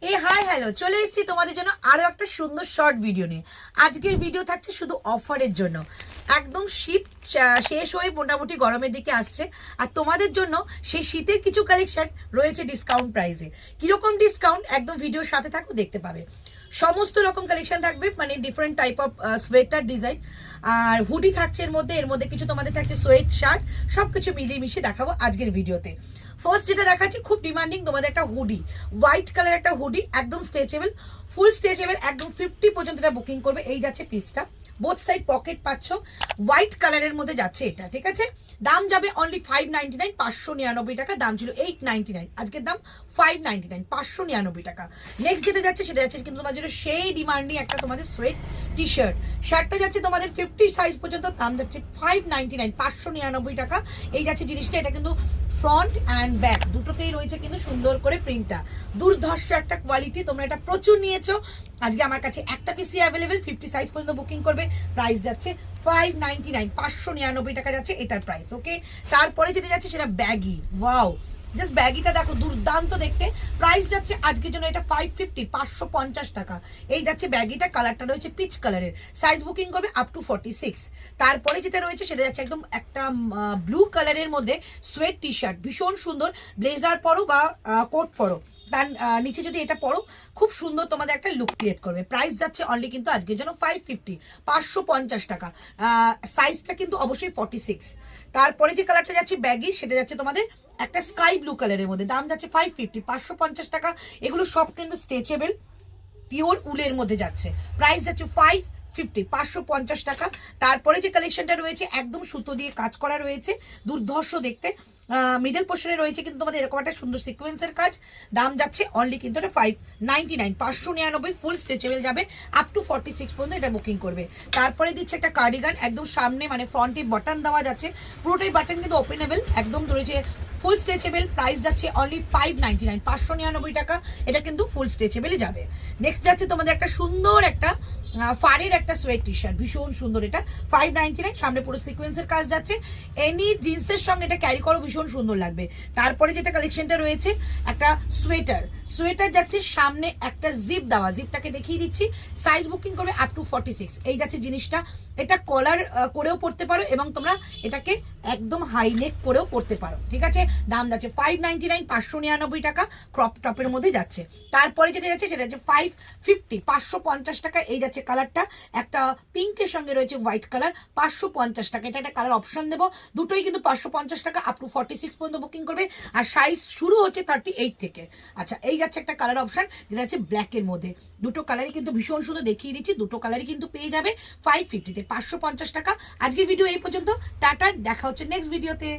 Hi hello, চলে এসেছি তোমাদের জন্য আরো একটা সুন্দর শর্ট ভিডিও নিয়ে। আজকের ভিডিও থাকছে শুধু অফারের জন্য। একদম শীত শেষ হয়ে মোটামুটি গরমের দিকে আসছে, আর তোমাদের জন্য সেই শীতের কিছু কালেকশন রয়েছে ডিসকাউন্ট প্রাইসে। কিরকম ডিসকাউন্ট একদম ভিডিওর সাথে থাকো, দেখতে পাবে। সমস্ত রকম কালেকশন থাকবে, মানে different type of sweater design, আর হুডি থাকছে এর মধ্যে কিছু তোমাদের থাকছে সোয়েট শার্ট, সবকিছু মিলিয়ে মিশিয়ে দেখাবো আজকের ভিডিওতে। ফার্স্ট যেটা দেখাচ্ছি খুব ডিমান্ডিং তোমাদের একটা হুডি, হোয়াইট কালার একটা হুডি, একদম স্ট্রেচেবল, ফুল স্ট্রেচেবল, একদম 50 পর্যন্ত এটা বুকিং করবে। এই যাচ্ছে পিসটা, বোথ সাইড পকেট পাচ্ছ, হোয়াইট কালারের মধ্যে যাচ্ছে এটা, ঠিক আছে। দাম যাবে অনলি 599, 599 টাকা। দাম ছিল 899, আজকের দাম 599, 599 টাকা। নেক্সট যেটা যাচ্ছে সেটা যাচ্ছে কিন্তু তোমাদের জন্য সেই ডিমান্ডিং একটা তোমাদের সোয়েট টি শার্ট। শার্টটা যাচ্ছে তোমাদের 50 সাইজ পর্যন্ত, দাম যাচ্ছে 599, 599 টাকা। এই যাচ্ছে জিনিসটা, এটা কিন্তু ফ্রন্ট অ্যান্ড ব্যাক দুটোতেই রয়েছে কিন্তু সুন্দর করে প্রিন্টটা, দুর্ধর্ষ একটা কোয়ালিটি। তোমরা এটা প্রচুর নিয়েছো, আজকে আমার কাছে একটা পিসি অ্যাভেলেবেল, 50 সাইজ পর্যন্ত বুকিং করবে। প্রাইস যাচ্ছে 599, 599 টাকা যাচ্ছে এটার প্রাইস। ওকে, তারপরে যেটা যাচ্ছে সেটা ব্যাগি। ওয়াও, জাস্ট ব্যাগিটা দেখো, দুর্দান্ত দেখতে। প্রাইস যাচ্ছে আজকের জন্য এটা 550, 550 টাকা। এই যাচ্ছে ব্যাগিটা, কালারটা রয়েছে পিচ কালারের, সাইজ বুকিং করবে আপ টু 46। তারপরে যেটা রয়েছে সেটা যাচ্ছে একদম একটা ব্লু কালারের মধ্যে সোয়েট টি শার্ট, ভীষণ সুন্দর। ব্লেজার পরো বা কোট পরো, তার নিচে যদি এটা পরো, খুব সুন্দর তোমাদের একটা লুক ক্রিয়েট করবে। প্রাইস যাচ্ছে অনলি কিন্তু আজকের জন্য 550, 550 টাকা। সাইজটা কিন্তু অবশ্যই 46। তারপরে যে কালারটা যাচ্ছে ব্যাগি, সেটা যাচ্ছে তোমাদের একটা স্কাই ব্লু কালারের মধ্যে, দাম যাচ্ছে 550, 550 টাকা। এগুলো সব কিন্তু স্ট্রেচেবল, পিওর উলের মধ্যে যাচ্ছে। প্রাইস যাচ্ছে 550, 550 টাকা। তারপরে যে কালেকশনটা রয়েছে একদম সুতো দিয়ে কাজ করা রয়েছে, দুর্ধর্ষ দেখতে। মিডল পোর্শনে রয়েছে কিন্তু তোমাদের এরকম একটা সুন্দর সিকোয়েন্সের কাজ। দাম যাচ্ছে অনলি কিন্তু এটা 599, 599, ফুল স্ট্রেচেবল যাবে আপ টু 46 পর্যন্ত এটা বুকিং করবে। তারপরে দিচ্ছে একটা কার্ডিগান, একদম সামনে মানে ফ্রন্টে বাটন দেওয়া যাচ্ছে, পুরোটাই বাটন কিন্তু ওপেনেবল, একদম রয়েছে ফুল স্ট্রেচেবল। প্রাইস যাচ্ছে অনলি 599, 599 টাকা। এটা কিন্তু ফুল স্ট্রেচেবলই যাবে। নেক্সট যাচ্ছে তোমাদের একটা সুন্দর একটা ফারের একটা সোয়েট টি শার্ট, ভীষণ সুন্দর। এটা 599, সামনে পুরো সিকোয়েন্সের কাজ যাচ্ছে। এনি জিন্সের সঙ্গে এটা ক্যারি করো, ভীষণ সুন্দর লাগবে। তারপরে যেটা কালেকশনটা রয়েছে একটা সোয়েটার, সোয়েটার যাচ্ছে সামনে একটা জিপ দেওয়া, জিপটাকে দেখিয়ে দিচ্ছি। সাইজ বুকিং করবে আপ টু 46। এই যাচ্ছে জিনিসটা, এটা কলার করেও পড়তে পারো এবং তোমরা এটাকে একদম হাই নেক করেও পড়তে পারো, ঠিক আছে। দাম যাচ্ছে 599, 599 টাকা, ক্রপ টপের মধ্যে যাচ্ছে। তারপরে যেটা যাচ্ছে সেটা হচ্ছে 550, 550 টাকা। এই যাচ্ছে কালারটা, একটা পিঙ্কের সঙ্গে রয়েছে হোয়াইট কালার, 550 টাকা। এটা একটা কালার অপশন দেবো, দুটোই কিন্তু 550 টাকা, আপ টু 46 পর্যন্ত বুকিং করবে। আর সাইজ শুরু হচ্ছে 38 থেকে। আচ্ছা, এই যাচ্ছে একটা কালার অপশন যেটা হচ্ছে ব্ল্যাকের মধ্যে। দুটো কালারই কিন্তু ভীষণ সুন্দর, দেখিয়ে দিচ্ছি। দুটো কালারই কিন্তু পেয়ে যাবে 550-তে, 550 টাকা। আজকের ভিডিও এই পর্যন্ত, টাটা, দেখা হচ্ছে নেক্সট ভিডিওতে।